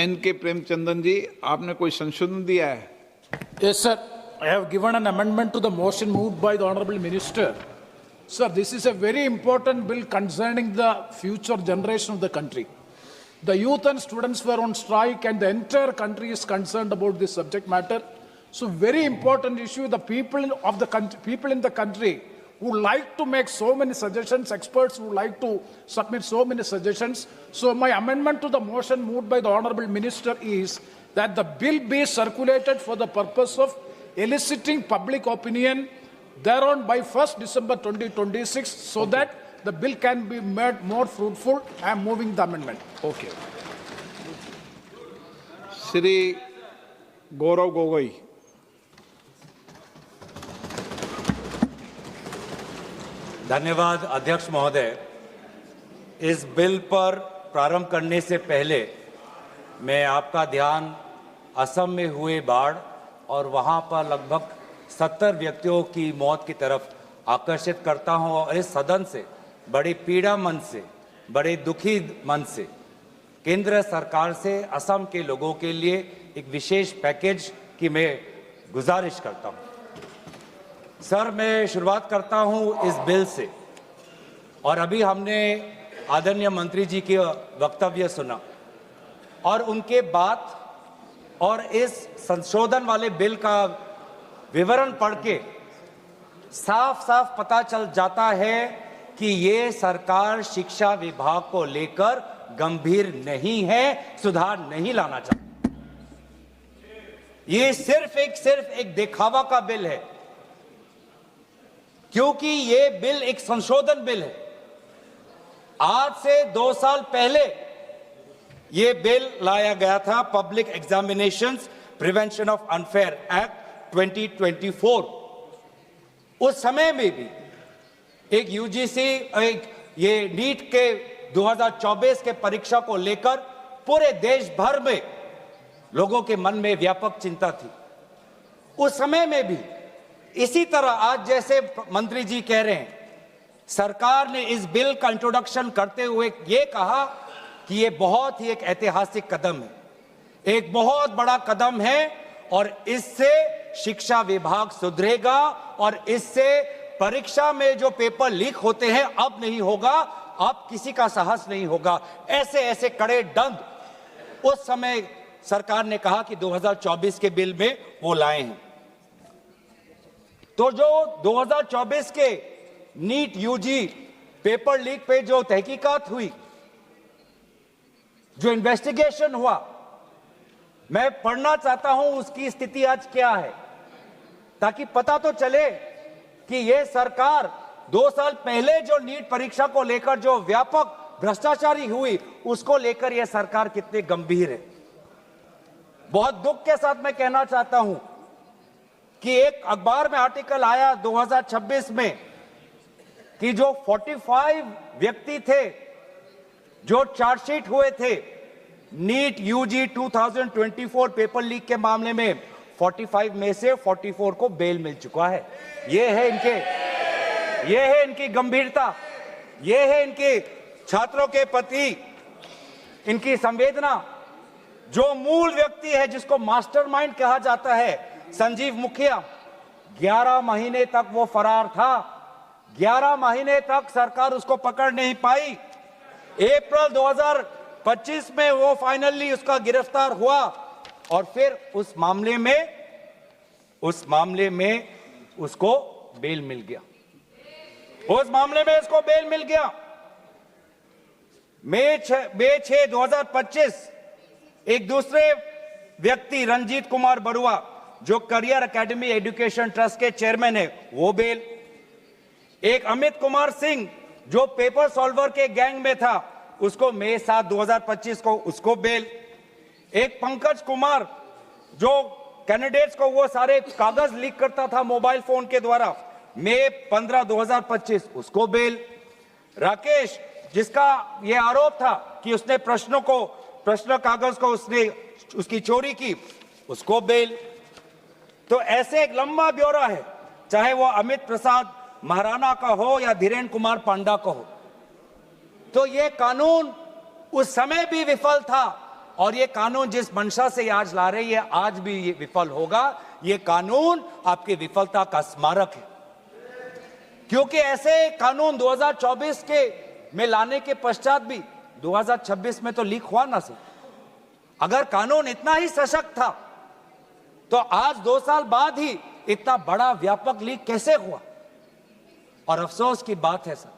NK. Premachandran जी, आपने कोई संशोधन दिया है? Yes, sir. I have given an amendment to the motion moved by the Honorable Minister. Sir, this is a very important bill concerning the future generation of the country. The youth and students were on strike and the entire country is concerned about this subject matter. So very important issue. The people of the country, people in the country who like to make so many suggestions, experts who like to submit so many suggestions. So my amendment to the motion moved by the Honorable Minister is that the bill be circulated for the purpose of eliciting public opinion thereon by 1st December 2026 so that the bill can be made more fruitful. I am moving the amendment. Okay. Shri Gaurav Gogoi. धन्यवाद अध्यक्ष महोदय। इस bill पर प्रारंभ करने से पहले मैं आपका ध्यान असम में हुए बाढ़ और वहां पर लगभग 70 व्यक्तियों की मौत की तरफ आकर्षित करता हूं और इस सदन से बड़े पीड़ा मन से, बड़े दुखी मन से केंद्र सरकार से असम के लोगों के लिए एक विशेष पैकेज की मैं गुजारिश करता हूं। सर, मैं शुरुआत करता हूं इस बिल से और अभी हमने आदरणीय मंत्री जी के वक्तव्य सुना और उनके बात और इस संशोधन वाले बिल का विवरण पढ़ के साफ साफ पता चल जाता है कि ये सरकार शिक्षा विभाग को लेकर गंभीर नहीं है, सुधार नहीं लाना चाहती। ये सिर्फ एक दिखावा का बिल है, क्योंकि ये बिल एक संशोधन बिल है। आज से 2 साल पहले ये बिल लाया गया था, public examinations prevention of unfair act 2024। उस समय में भी एक यूजीसी ये नीट के 2024 के परीक्षा को लेकर पूरे देश भर में लोगों के मन में व्यापक चिंता थी। उस समय में भी इसी तरह आज जैसे मंत्री जी कह रहे हैं, सरकार ने इस बिल का इंट्रोडक्शन करते हुए ये कहा कि ये बहुत ही एक ऐतिहासिक कदम है, एक बहुत बड़ा कदम है और इससे शिक्षा विभाग सुधरेगा और इससे परीक्षा में जो पेपर लीक होते हैं अब नहीं होगा, अब किसी का साहस नहीं होगा। ऐसे कड़े दंड उस समय सरकार ने कहा कि 2024 के बिल में वो लाए हैं। तो जो 2024 के नीट यूजी पेपर लीक पे जो तहकीकात हुई, जो इन्वेस्टिगेशन हुआ, मैं पढ़ना चाहता हूं उसकी स्थिति आज क्या है, ताकि पता तो चले कि यह सरकार 2 साल पहले जो नीट परीक्षा को लेकर जो व्यापक भ्रष्टाचारी हुई उसको लेकर यह सरकार कितनी गंभीर है। बहुत दुख के साथ मैं कहना चाहता हूं कि एक अखबार में आर्टिकल आया 2026 में कि जो 45 व्यक्ति थे जो चार्जशीट हुए थे नीट यूजी 2024 पेपर लीक के मामले में, 45 में से 44 को बेल मिल चुका है। ये है इनकी गंभीरता, ये है इनके छात्रों के प्रति इनकी संवेदना। जो मूल व्यक्ति है जिसको मास्टरमाइंड कहा जाता है, संजीव मुखिया, 11 महीने तक वो फरार था। 11 महीने तक सरकार उसको पकड़ नहीं पाई। अप्रैल 2025 में वो फाइनली उसका गिरफ्तार हुआ और फिर उस मामले में उसको बेल मिल गया। मई 6, 2025 एक दूसरे व्यक्ति रंजीत कुमार बरुआ जो करियर एकेडमी एजुकेशन ट्रस्ट के चेयरमैन है, वो बेल। एक अमित कुमार सिंह जो पेपर सॉल्वर के गैंग में था, उसको मई 7, 2025 को उसको बेल। एक पंकज कुमार जो कैंडिडेट्स को वो सारे कागज लीक करता था मोबाइल फोन के द्वारा, मई 15, 2025 उसको बेल। राकेश जिसका ये आरोप था कि उसने प्रश्न कागज को उसकी चोरी की, उसको बेल। तो ऐसे एक लंबा ब्यौरा है, चाहे वो अमित प्रसाद महाराणा का हो या धीरेन्द्र कुमार पांडा का हो। तो ये कानून उस समय भी विफल था और ये कानून जिस मंशा से आज ला रही है आज भी ये विफल होगा। ये कानून आपकी विफलता का स्मारक है, क्योंकि ऐसे कानून 2024 के में लाने के पश्चात भी 2026 में तो लीक हुआ ना सर। अगर कानून इतना ही सशक्त था तो आज 2 साल बाद ही इतना बड़ा व्यापक लीक कैसे हुआ। और अफसोस की बात है सर,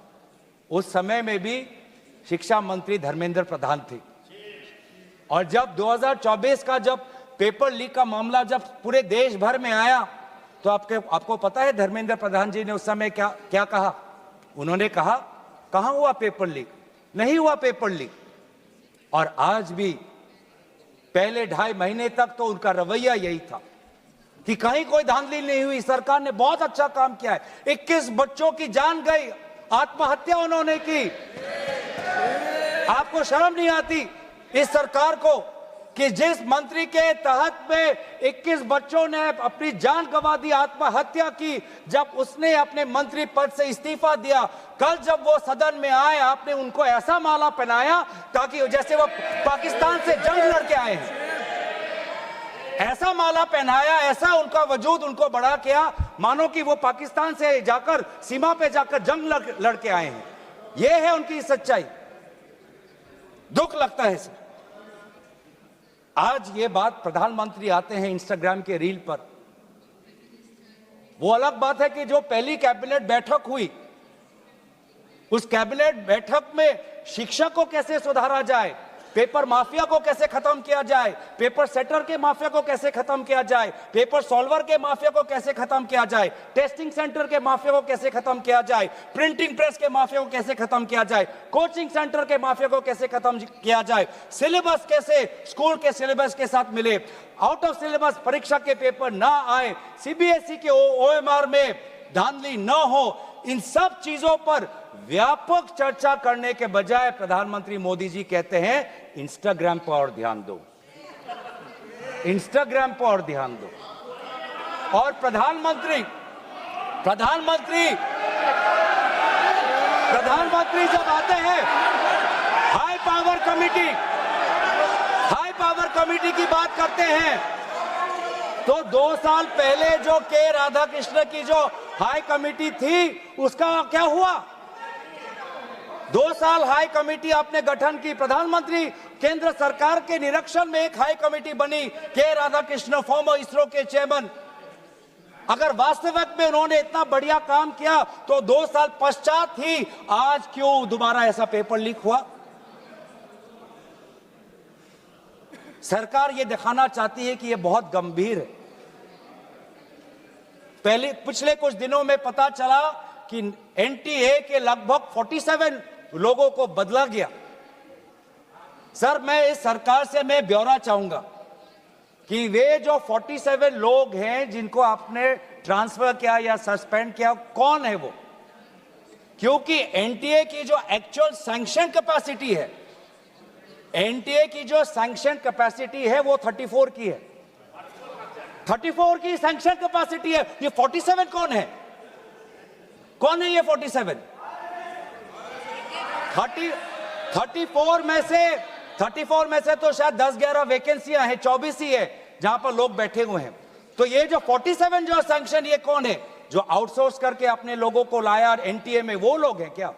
उस समय में भी शिक्षा मंत्री धर्मेंद्र प्रधान थे, और जब 2024 का जब पेपर लीक का मामला जब पूरे देश भर में आया तो आपको पता है धर्मेंद्र प्रधान जी ने उस समय क्या कहा। उन्होंने कहा कहां हुआ पेपर लीक, नहीं हुआ पेपर लीक। और आज भी पहले 2.5 महीने तक तो उनका रवैया यही था कि कहीं कोई धांधली नहीं हुई, सरकार ने बहुत अच्छा काम किया है। 21 बच्चों की जान गई, आत्महत्या उन्होंने की। आपको शर्म नहीं आती इस सरकार को कि जिस मंत्री के तहत में 21 बच्चों ने अपनी जान गंवा दी, आत्महत्या की, जब उसने अपने मंत्री पद से इस्तीफा दिया, कल जब वो सदन में आए आपने उनको ऐसा माला पहनाया ताकि जैसे वो पाकिस्तान से जंग लड़के आए हैं, ऐसा माला पहनाया, ऐसा उनका वजूद उनको बड़ा किया मानो कि वो पाकिस्तान से जाकर सीमा पे जाकर जंग लड़के आए हैं। ये है उनकी सच्चाई। दुख लगता है सर। आज ये बात प्रधानमंत्री आते हैं इंस्टाग्राम के रील पर, वो अलग बात है कि जो पहली कैबिनेट बैठक हुई उस कैबिनेट बैठक में शिक्षा को कैसे सुधारा जाए, पेपर माफिया को कैसे खत्म किया जाए, पेपर सेटर के माफिया को कैसे खत्म किया जाए, पेपर सॉल्वर के माफिया को कैसे खत्म किया जाए, टेस्टिंग सेंटर के माफिया को कैसे खत्म किया जाए, प्रिंटिंग प्रेस के माफिया को कैसे खत्म किया जाए, कोचिंग सेंटर के माफिया को कैसे खत्म किया जाए, सिलेबस कैसे स्कूल के सिलेबस के साथ मिले, आउट ऑफ सिलेबस परीक्षा के पेपर ना आए, सीबीएसई के ओएमआर में धांधली न हो, इन सब चीजों पर व्यापक चर्चा करने के बजाय प्रधानमंत्री मोदी जी कहते हैं इंस्टाग्राम पर और ध्यान दो, इंस्टाग्राम पर और ध्यान दो। और प्रधानमंत्री जब आते हैं हाई पावर कमेटी की बात करते हैं तो 2 साल पहले जो के राधाकृष्ण की जो हाई कमेटी थी उसका क्या हुआ। 2 साल हाई कमेटी आपने गठन की, प्रधानमंत्री केंद्र सरकार के निरीक्षण में एक हाई कमेटी बनी, के राधाकृष्ण फॉर्मर इसरो के चेयरमैन। अगर वास्तविक में उन्होंने इतना बढ़िया काम किया तो 2 साल पश्चात ही आज क्यों दोबारा ऐसा पेपर लीक हुआ। सरकार ये दिखाना चाहती है कि ये बहुत गंभीर है। पिछले कुछ दिनों में पता चला कि एनटीए के लगभग 47 लोगों को बदला गया। सर मैं इस सरकार से मैं ब्यौरा चाहूंगा कि वे जो 47 लोग हैं जिनको आपने ट्रांसफर किया या सस्पेंड किया, कौन है वो, क्योंकि एनटीए की जो एक्चुअल सैंक्शन कैपेसिटी है, एनटीए की जो सैंक्शन कैपेसिटी है वो 34 की है, 34 की सैंक्शन कैपेसिटी है। ये 47 कौन है, कौन है ये 47? 34 में से तो शायद 10-11 वैकेंसियां हैं, 24 ही है जहां पर लोग बैठे हुए हैं। तो ये जो 47 जो सैंक्शन, ये कौन है जो आउटसोर्स करके अपने लोगों को लाया एनटीए में, वो लोग हैं क्या?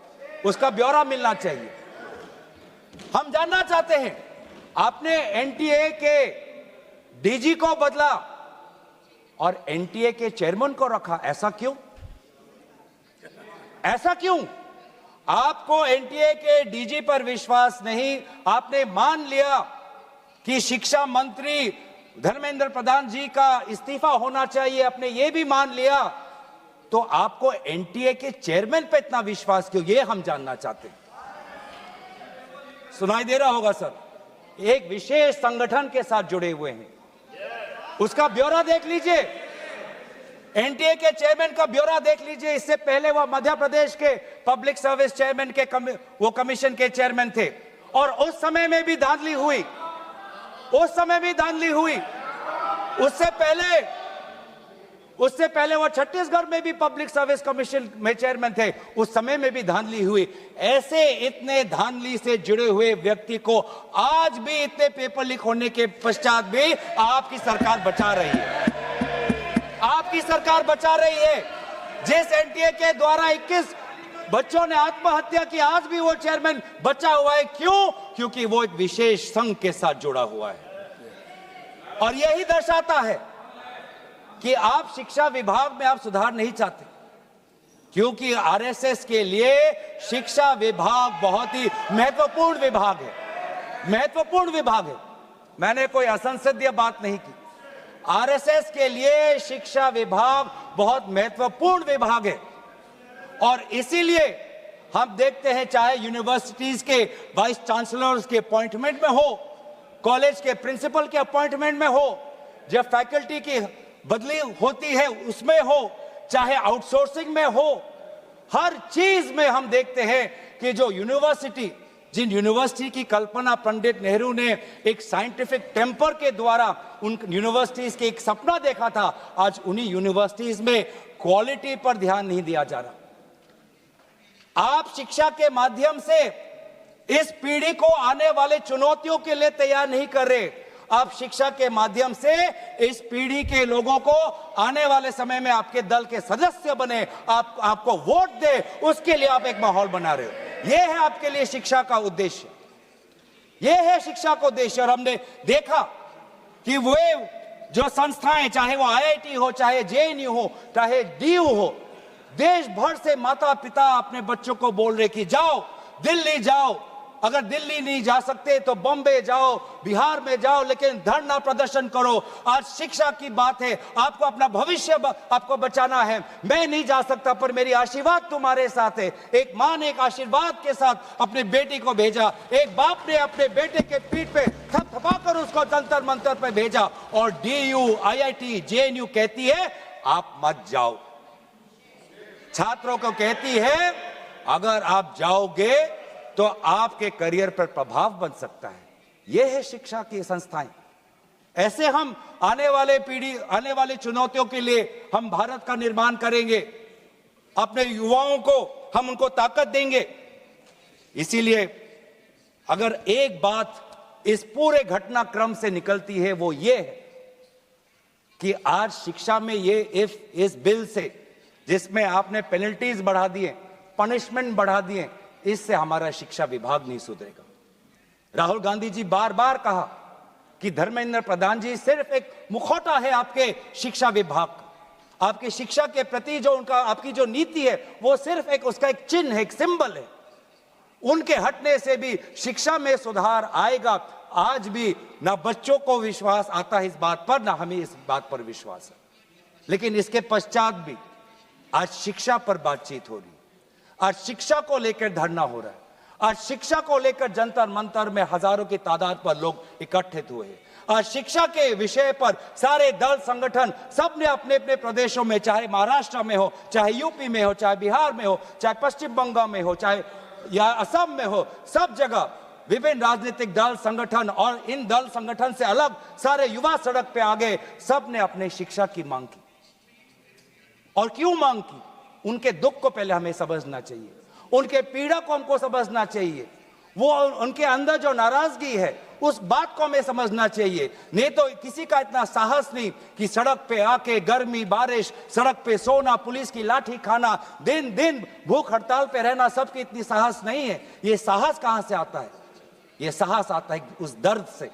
उसका ब्यौरा मिलना चाहिए। हम जानना चाहते हैं, आपने एनटीए के डीजी को बदला और एनटीए के चेयरमैन को रखा, ऐसा क्यों? ऐसा क्यों? आपको एनटीए के डीजी पर विश्वास नहीं, आपने मान लिया कि शिक्षा मंत्री धर्मेंद्र प्रधान जी का इस्तीफा होना चाहिए, आपने ये भी मान लिया, तो आपको एनटीए के चेयरमैन पर इतना विश्वास क्यों? ये हम जानना चाहते हैं। सुनाई दे रहा होगा सर, एक विशेष संगठन के साथ जुड़े हुए हैं, उसका ब्यौरा देख लीजिए, एनटीए के चेयरमैन का ब्यौरा देख लीजिए। इससे पहले वह मध्य प्रदेश के पब्लिक सर्विस चेयरमैन के वो कमीशन के चेयरमैन थे, और उस समय में भी धांधली हुई, उससे पहले वो छत्तीसगढ़ में भी पब्लिक सर्विस कमीशन में चेयरमैन थे, उस समय में भी धांधली हुई। ऐसे इतने धांधली से जुड़े हुए व्यक्ति को आज भी इतने पेपर लीक होने के पश्चात भी आपकी सरकार बचा रही है। आपकी सरकार बचा रही है। जिस एनटीए के द्वारा 21 बच्चों ने आत्महत्या की, आज भी वो चेयरमैन बचा हुआ है। क्यों? क्योंकि वो एक विशेष संघ के साथ जुड़ा हुआ है। और यही दर्शाता है कि आप शिक्षा विभाग में आप सुधार नहीं चाहते, क्योंकि आरएसएस के लिए शिक्षा विभाग बहुत ही महत्वपूर्ण विभाग है। महत्वपूर्ण विभाग है। मैंने कोई असंसदीय बात नहीं की। आरएसएस के लिए शिक्षा विभाग बहुत महत्वपूर्ण विभाग है। और इसीलिए हम देखते हैं, चाहे यूनिवर्सिटीज के वाइस चांसलर्स के अपॉइंटमेंट में हो, कॉलेज के प्रिंसिपल के अपॉइंटमेंट में हो, जब फैकल्टी की बदली होती है उसमें हो, चाहे आउटसोर्सिंग में हो, हर चीज में हम देखते हैं कि जो यूनिवर्सिटी, जिन यूनिवर्सिटी की कल्पना पंडित नेहरू ने एक साइंटिफिक टेम्पर के द्वारा उन यूनिवर्सिटीज के एक सपना देखा था, आज उन्हीं यूनिवर्सिटीज में क्वालिटी पर ध्यान नहीं दिया जा रहा। आप शिक्षा के माध्यम से इस पीढ़ी को आने वाले चुनौतियों के लिए तैयार नहीं कर रहे। आप शिक्षा के माध्यम से इस पीढ़ी के लोगों को आने वाले समय में आपके दल के सदस्य बने, आपको वोट दे, उसके लिए आप एक माहौल बना रहे हो। यह है आपके लिए शिक्षा का उद्देश्य। यह है शिक्षा का उद्देश्य। और हमने देखा कि वे जो संस्थाएं, चाहे वो आईआईटी हो, चाहे जेएनयू हो, चाहे डीयू हो, देश भर से माता पिता अपने बच्चों को बोल रहे कि जाओ दिल्ली जाओ, अगर दिल्ली नहीं जा सकते तो बॉम्बे जाओ, बिहार में जाओ, लेकिन धरना प्रदर्शन करो। आज शिक्षा की बात है, आपको अपना भविष्य आपको बचाना है। मैं नहीं जा सकता पर मेरी आशीर्वाद तुम्हारे साथ है। एक मां ने एक आशीर्वाद के साथ अपने बेटी को भेजा, एक बाप ने अपने बेटे के पीठ पे थपथपाकर उसको जंतर मंतर पे भेजा। और डीयू, आईआईटी, जेएनयू कहती है आप मत जाओ। छात्रों को कहती है अगर आप जाओगे तो आपके करियर पर प्रभाव बन सकता है। यह है शिक्षा की संस्थाएं। ऐसे हम आने वाले पीढ़ी, आने वाली चुनौतियों के लिए हम भारत का निर्माण करेंगे। अपने युवाओं को हम उनको ताकत देंगे। इसीलिए अगर एक बात इस पूरे घटनाक्रम से निकलती है वो ये है कि आज शिक्षा में ये इस बिल से, जिसमें आपने पेनल्टीज बढ़ा दिए, पनिशमेंट बढ़ा दिए, इससे हमारा शिक्षा विभाग नहीं सुधरेगा। राहुल गांधी जी बार बार कहा कि धर्मेंद्र प्रधान जी सिर्फ एक मुखौटा है आपके शिक्षा विभाग का। आपकी शिक्षा के प्रति जो उनका, आपकी जो नीति है वो सिर्फ एक, उसका एक चिन्ह है, एक सिंबल है। उनके हटने से भी शिक्षा में सुधार आएगा। आज भी ना बच्चों को विश्वास आता है इस बात पर, ना हमें इस बात पर विश्वास है। लेकिन इसके पश्चात भी आज शिक्षा पर बातचीत हो रही है। आज शिक्षा को लेकर धरना हो रहा है। आज शिक्षा को लेकर जंतर मंतर में हजारों की तादाद पर लोग इकट्ठित हुए हैं। आज शिक्षा के विषय पर सारे दल संगठन सब ने अपने अपने प्रदेशों में, चाहे महाराष्ट्र में हो, चाहे यूपी में हो, चाहे बिहार में हो, चाहे पश्चिम बंगाल में हो, चाहे या असम में हो, सब जगह विभिन्न राजनीतिक दल संगठन और इन दल संगठन से अलग सारे युवा सड़क पे आ गए। सब ने अपने शिक्षा की मांग की। और क्यों मांग की? उनके दुख को पहले हमें समझना चाहिए, उनके पीड़ा को हमको समझना चाहिए। वो उनके अंदर जो नाराजगी है उस बात को हमें समझना चाहिए। नहीं तो किसी का इतना साहस नहीं कि सड़क पे आके गर्मी बारिश, सड़क पे सोना, पुलिस की लाठी खाना, दिन दिन भूख हड़ताल पे रहना, सबकी इतनी साहस नहीं है। ये साहस कहां से आता है? ये साहस आता है उस दर्द से,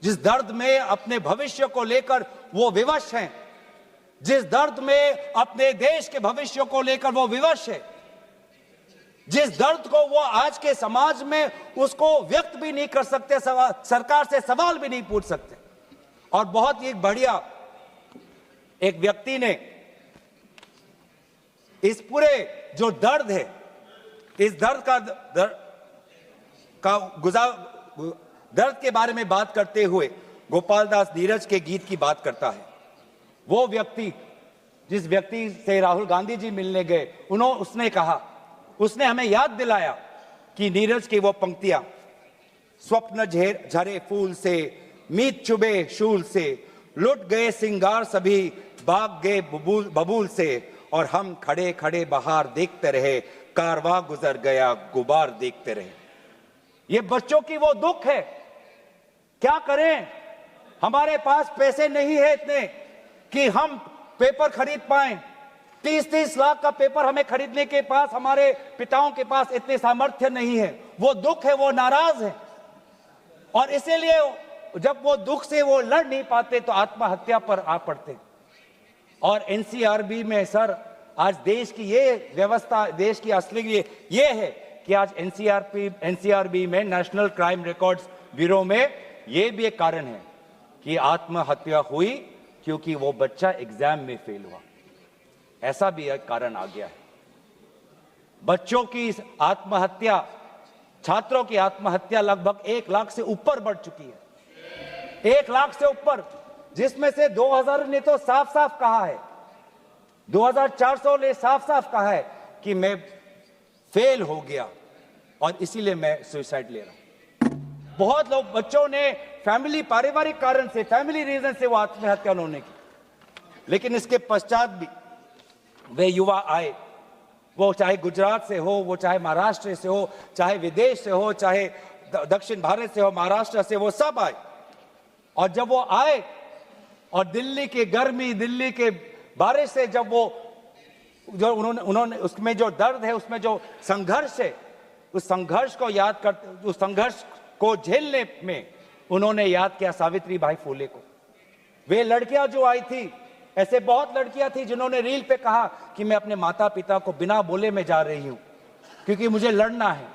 जिस दर्द में अपने भविष्य को लेकर वो विवश हैं, जिस दर्द में अपने देश के भविष्य को लेकर वो विवश है, जिस दर्द को वो आज के समाज में उसको व्यक्त भी नहीं कर सकते, सरकार से सवाल भी नहीं पूछ सकते। और बहुत ही बढ़िया एक व्यक्ति ने इस पूरे जो दर्द है, इस दर्द के बारे में बात करते हुए गोपाल दास नीरज के गीत की बात करता है। वो व्यक्ति, जिस व्यक्ति से राहुल गांधी जी मिलने गए, उसने कहा, उसने हमें याद दिलाया कि नीरज की वो पंक्तियां, स्वप्न झरे फूल से, मीत चुबे शूल से, लुट गए सिंगार सभी, भाग गए बबूल से और हम खड़े खड़े बाहर देखते रहे, कारवां गुजर गया गुबार देखते रहे। ये बच्चों की वो दुख है। क्या करें, हमारे पास पैसे नहीं है इतने कि हम पेपर खरीद पाएं। 30-30 लाख का पेपर हमें खरीदने के पास, हमारे पिताओं के पास इतने सामर्थ्य नहीं है। वो दुख है, वो नाराज है, और इसीलिए जब वो दुख से वो लड़ नहीं पाते तो आत्महत्या पर आ पड़ते। और एनसीआरबी में सर, आज देश की ये व्यवस्था, देश की असली ये है कि आज एनसीआरबी में, नेशनल क्राइम रिकॉर्ड्स ब्यूरो में, ये भी एक कारण है कि आत्महत्या हुई क्योंकि वो बच्चा एग्जाम में फेल हुआ। ऐसा भी एक कारण आ गया है। बच्चों की आत्महत्या, छात्रों की आत्महत्या लगभग 1 लाख से ऊपर बढ़ चुकी है। 1 लाख से ऊपर, जिसमें से 2000 ने तो साफ साफ कहा है, 2400 ने साफ साफ कहा है कि मैं फेल हो गया और इसीलिए मैं सुसाइड ले रहा हूं। बहुत लोग, बच्चों ने फैमिली, पारिवारिक कारण से, फैमिली रीजन से वो आत्महत्या उन्होंने की। लेकिन इसके पश्चात भी वे युवा आए, वो चाहे गुजरात से हो, वो चाहे महाराष्ट्र से हो, चाहे विदेश से हो, चाहे दक्षिण भारत से हो, महाराष्ट्र से, वो सब आए। और जब वो आए और दिल्ली की गर्मी, दिल्ली के बारिश से जब वो, जो उन्होंने उसमें जो दर्द है, उसमें जो संघर्ष है, उस संघर्ष को याद करते, उस संघर्ष को झेलने में उन्होंने याद किया सावित्री बाई फुले को। वे लड़कियां जो आई थी, ऐसे बहुत लड़कियां थी जिन्होंने रील पे कहा कि मैं अपने माता पिता को बिना बोले में जा रही हूं क्योंकि मुझे लड़ना है।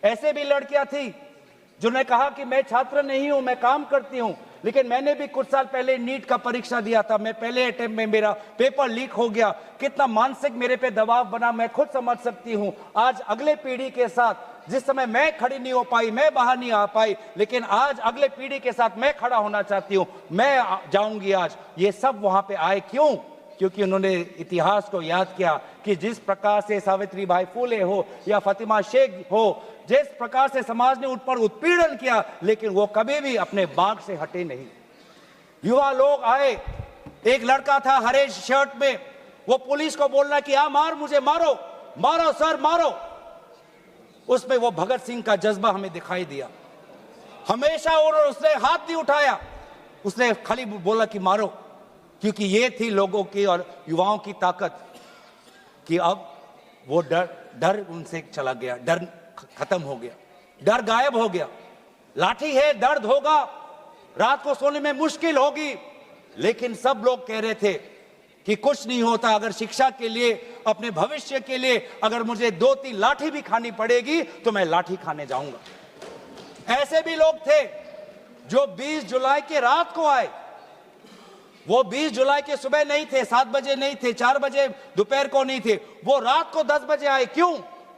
ऐसे भी लड़कियां थी जिन्होंने कहा कि मैं छात्र नहीं हूं, मैं काम करती हूं, लेकिन मैंने भी कुछ साल पहले नीट का परीक्षा दिया था, मैं पहले अटेम्प्ट में मेरा पेपर लीक हो गया, कितना मानसिक मेरे पे दबाव बना मैं खुद समझ सकती हूं। आज अगले पीढ़ी के साथ, जिस समय मैं खड़ी नहीं हो पाई, मैं बाहर नहीं आ पाई, लेकिन आज अगले पीढ़ी के साथ मैं खड़ा होना चाहती हूं, मैं जाऊंगी आज। ये सब वहां पे आए क्यों? क्योंकि उन्होंने इतिहास को याद किया कि जिस प्रकार से सावित्री बाई फुले हो या फातिमा शेख हो, जिस प्रकार से समाज ने उन पर उत्पीड़न किया, लेकिन वो कभी भी अपने बाग से हटे नहीं। युवा लोग आए, एक लड़का था हरे शर्ट में, वो पुलिस को बोल रहा कि आ मार, मुझे मारो, मारो सर मारो। उसमें वो भगत सिंह का जज्बा हमें दिखाई दिया। हमेशा उसने हाथ नहीं उठाया, उसने खाली बोला कि मारो, क्योंकि ये थी लोगों की और युवाओं की ताकत कि अब वो डर उनसे चला गया, डर खत्म हो गया, डर गायब हो गया। लाठी है, दर्द होगा, रात को सोने में मुश्किल होगी, लेकिन सब लोग कह रहे थे कि कुछ नहीं होता, अगर शिक्षा के लिए, अपने भविष्य के लिए अगर मुझे 2-3 लाठी भी खानी पड़ेगी तो मैं लाठी खाने जाऊंगा। ऐसे भी लोग थे जो 20 जुलाई के रात को आए। वो 20 जुलाई के सुबह नहीं थे, 7 बजे नहीं थे, 4 बजे दोपहर को नहीं थे, वो रात को 10 बजे आए। क्यों?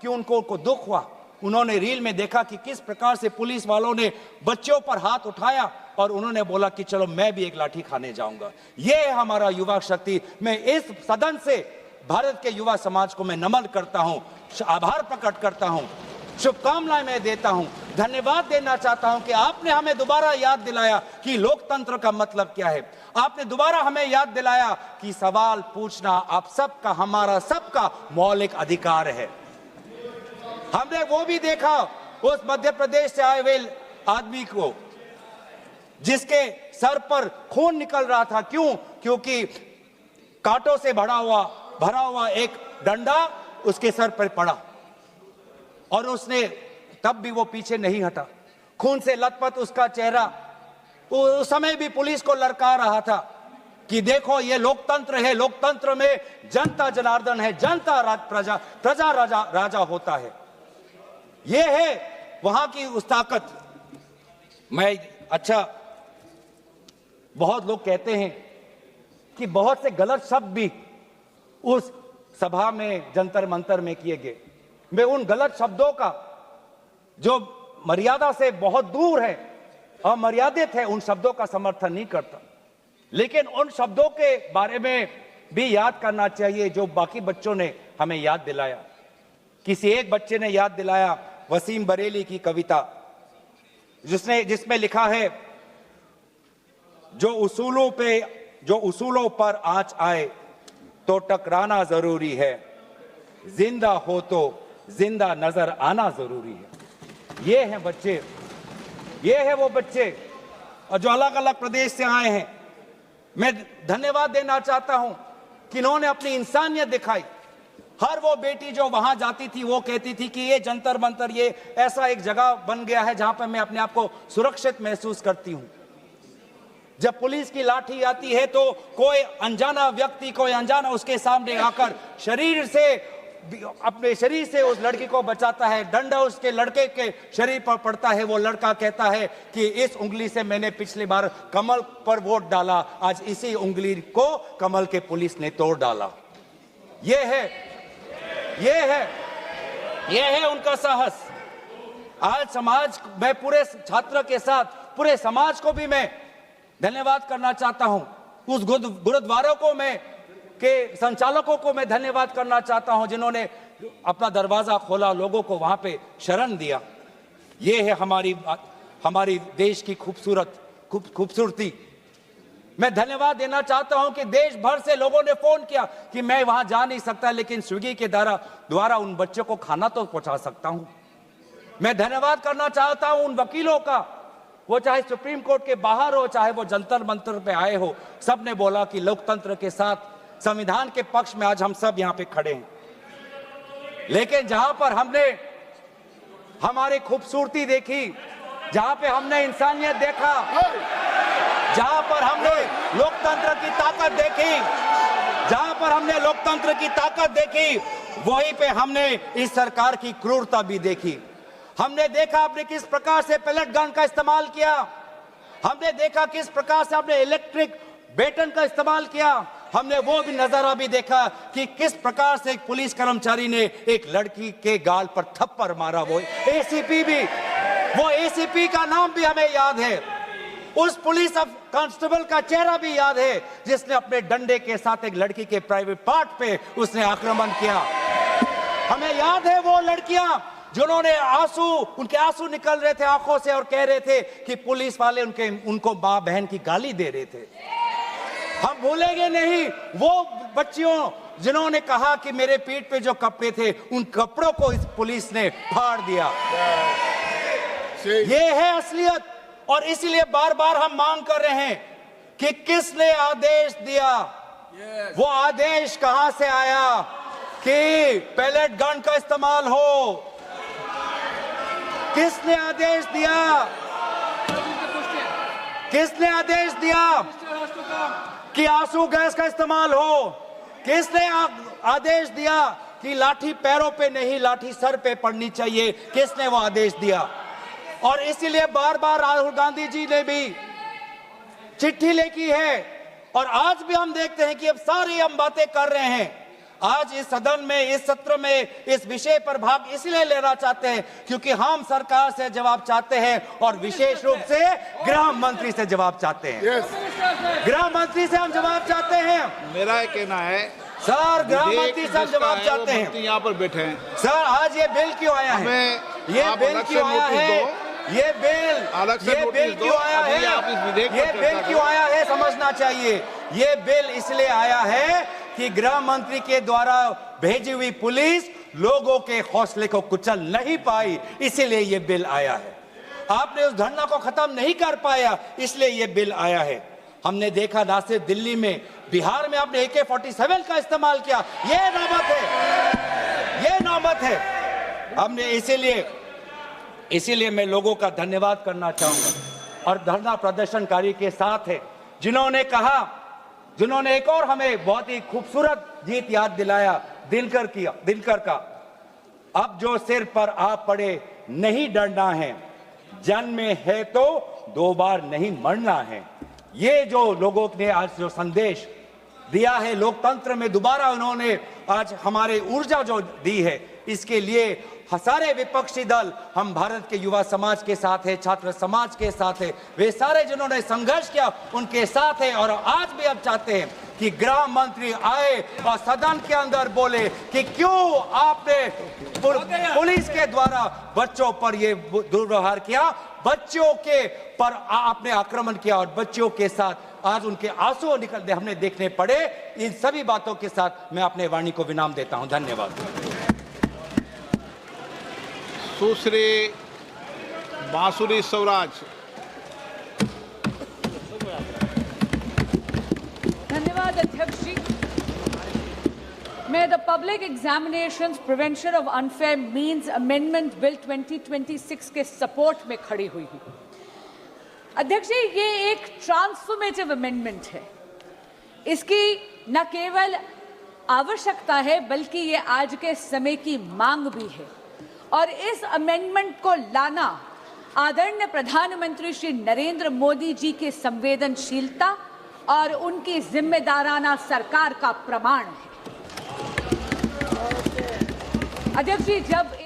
उनको दुख हुआ। उन्होंने रील में देखा कि किस प्रकार से पुलिस वालों ने बच्चों पर हाथ उठाया और उन्होंने बोला कि चलो मैं भी एक लाठी खाने जाऊंगा। ये है हमारा युवा शक्ति। मैं इस सदन से भारत के युवा समाज को मैं नमन करता हूं, आभार प्रकट करता हूं, शुभकामनाएं मैं देता हूं, धन्यवाद देना चाहता हूं कि आपने हमें दोबारा याद दिलाया कि लोकतंत्र का मतलब क्या है। आपने दोबारा हमें याद दिलाया कि सवाल पूछना आप सबका, हमारा सबका मौलिक अधिकार है। हमने वो भी देखा उस मध्य प्रदेश से आए हुए आदमी को जिसके सर पर खून निकल रहा था। क्योंकि कांटों से भरा हुआ एक डंडा उसके सर पर पड़ा और उसने तब भी वो पीछे नहीं हटा। खून से लथपथ उसका चेहरा, उस समय भी पुलिस को ललकार रहा था कि देखो ये लोकतंत्र है, लोकतंत्र में जनता जनार्दन है, जनता प्रजा राजा होता है। ये है वहां की उस ताकत। बहुत लोग कहते हैं कि बहुत से गलत शब्द भी उस सभा में, जंतर मंतर में किए गए। मैं उन गलत शब्दों का जो मर्यादा से बहुत दूर है, अमर्यादित है, उन शब्दों का समर्थन नहीं करता, लेकिन उन शब्दों के बारे में भी याद करना चाहिए जो बाकी बच्चों ने हमें याद दिलाया। किसी एक बच्चे ने याद दिलाया वसीम बरेली की कविता, जिसमें लिखा है, जो उसूलों पे जो उसूलों पर आंच आए तो टकराना जरूरी है, जिंदा हो तो जिंदा नजर आना जरूरी है। ये हैं बच्चे, ये है वो बच्चे और जो अलग अलग प्रदेश से आए हैं। मैं धन्यवाद देना चाहता हूं कि इन्होंने अपनी इंसानियत दिखाई। हर वो बेटी जो वहां जाती थी वो कहती थी कि ये जंतर मंतर ये ऐसा एक जगह बन गया है जहां पर मैं अपने आप को सुरक्षित महसूस करती हूं। जब पुलिस की लाठी आती है तो कोई अनजाना व्यक्ति, कोई अनजाना उसके सामने आकर अपने शरीर से उस लड़की को बचाता है। डंडा उसके लड़के के शरीर पर पड़ता है। वो लड़का कहता है कि इस उंगली से मैंने पिछली बार कमल पर वोट डाला, आज इसी उंगली को कमल के पुलिस ने तोड़ डाला। ये है उनका साहस। आज समाज, मैं पूरे छात्र के साथ पूरे समाज को भी मैं धन्यवाद करना चाहता हूं। उस गुरुद्वारों को मैं के संचालकों को मैं धन्यवाद करना चाहता हूं जिन्होंने अपना दरवाजा खोला, लोगों को वहां पे शरण दिया। ये है हमारी देश की खूबसूरती। मैं धन्यवाद देना चाहता हूं कि देश भर से लोगों ने फोन किया कि मैं वहां जा नहीं सकता लेकिन स्विगी के द्वारा उन बच्चों को खाना तो पहुंचा सकता हूं। मैं धन्यवाद करना चाहता हूं उन वकीलों का, वो चाहे सुप्रीम कोर्ट के बाहर हो, चाहे वो जंतर मंतर पे आए हो, सबने बोला कि लोकतंत्र के साथ, संविधान के पक्ष में आज हम सब यहां पे खड़े हैं। लेकिन जहां पर हमने हमारी खूबसूरती देखी, जहां पे हमने इंसानियत देखा, जहां पर हमने लोकतंत्र की ताकत देखी, वहीं पे हमने इस सरकार की क्रूरता भी देखी। हमने देखा आपने किस प्रकार से पैलेट गन का इस्तेमाल किया, हमने देखा किस प्रकार से आपने इलेक्ट्रिक बेटन का इस्तेमाल किया, हमने वो भी नजारा भी देखा कि किस प्रकार से एक पुलिस कर्मचारी ने एक लड़की के गाल पर थप्पड़ मारा। वो एसीपी का नाम भी हमें याद है, उस पुलिस कांस्टेबल का चेहरा भी याद है जिसने अपने डंडे के साथ एक लड़की के प्राइवेट पार्ट पे उसने आक्रमण किया। हमें याद है वो लड़कियां जिन्होंने उनके आंसू निकल रहे थे आंखों से और कह रहे थे कि पुलिस वाले उनको मां बहन की गाली दे रहे थे। हम भूलेंगे नहीं वो बच्चियों जिन्होंने कहा कि मेरे पीठ पे जो कपड़े थे उन कपड़ों को इस पुलिस ने फाड़ दिया। ये है असलियत। और इसीलिए बार बार हम मांग कर रहे हैं कि किसने आदेश दिया, वो आदेश कहां से आया कि पैलेट गन का इस्तेमाल हो? किसने आदेश दिया? किसने आदेश दिया कि आंसू गैस का इस्तेमाल हो? किसने आदेश दिया कि लाठी पैरों पे नहीं, लाठी सर पे पड़नी चाहिए? किसने वो आदेश दिया? और इसीलिए बार बार राहुल गांधी जी ने भी चिट्ठी लिखी है और आज भी हम देखते हैं कि अब सारी हम बातें कर रहे हैं। आज इस सदन में, इस सत्र में इस विषय पर भाग इसलिए लेना चाहते हैं क्योंकि हम सरकार से जवाब चाहते हैं और विशेष रूप से गृह मंत्री से जवाब चाहते हैं। गृह मंत्री से हम जवाब चाहते हैं। मेरा ये कहना है सर, गृह मंत्री से हम जवाब चाहते हैं। यहाँ पर बैठे हैं सर, आज ये बिल क्यों आया है? ये बिल क्यों आया है? ये बिल क्यों आया है? ये बिल क्यों आया है समझना चाहिए। ये बिल इसलिए आया है कि गृह मंत्री के द्वारा भेजी हुई पुलिस लोगों के हौसले को कुचल नहीं पाई, इसीलिए ये बिल आया है। आपने उस धरना को खत्म नहीं कर पाया, इसलिए ये बिल आया है। हमने देखा ना सिर्फ दिल्ली में, बिहार में आपने AK-47 का इस्तेमाल किया। ये नौबत है। हमने इसीलिए मैं लोगों का धन्यवाद करना चाहूंगा और धरना प्रदर्शनकारी के साथ है जिन्होंने एक और हमें बहुत ही खूबसूरत गीत याद दिलाया, दिनकर का। अब जो सिर पर आ पड़े नहीं डरना है, जन्म में है तो 2 बार नहीं मरना है। ये जो लोगों ने आज जो संदेश दिया है लोकतंत्र में, दोबारा उन्होंने आज हमारे ऊर्जा जो दी है, इसके लिए सारे विपक्षी दल, हम भारत के युवा समाज के साथ है, छात्र समाज के साथ है, वे सारे जिन्होंने संघर्ष किया उनके साथ है। और आज भी अब चाहते हैं कि गृह मंत्री आए और सदन के अंदर बोले कि क्यों आपने पुलिस के द्वारा बच्चों पर यह दुर्व्यवहार किया, बच्चों के पर आपने आक्रमण किया और बच्चों के साथ आज उनके आंसू निकलते हमने देखने पड़े। इन सभी बातों के साथ मैं अपने वाणी को विराम देता हूं। धन्यवाद। सुश्री बांसुरी स्वराज। धन्यवाद अध्यक्ष जी। मैं the public examinations prevention of unfair means amendment bill 2026 के सपोर्ट में खड़ी हुई हूं। अध्यक्ष जी, ये एक ट्रांसफॉर्मेटिव अमेंडमेंट है। इसकी न केवल आवश्यकता है बल्कि ये आज के समय की मांग भी है। और इस अमेंडमेंट को लाना आदरणीय प्रधानमंत्री श्री नरेंद्र मोदी जी की संवेदनशीलता और उनकी जिम्मेदाराना सरकार का प्रमाण है। अध्यक्ष जी, जब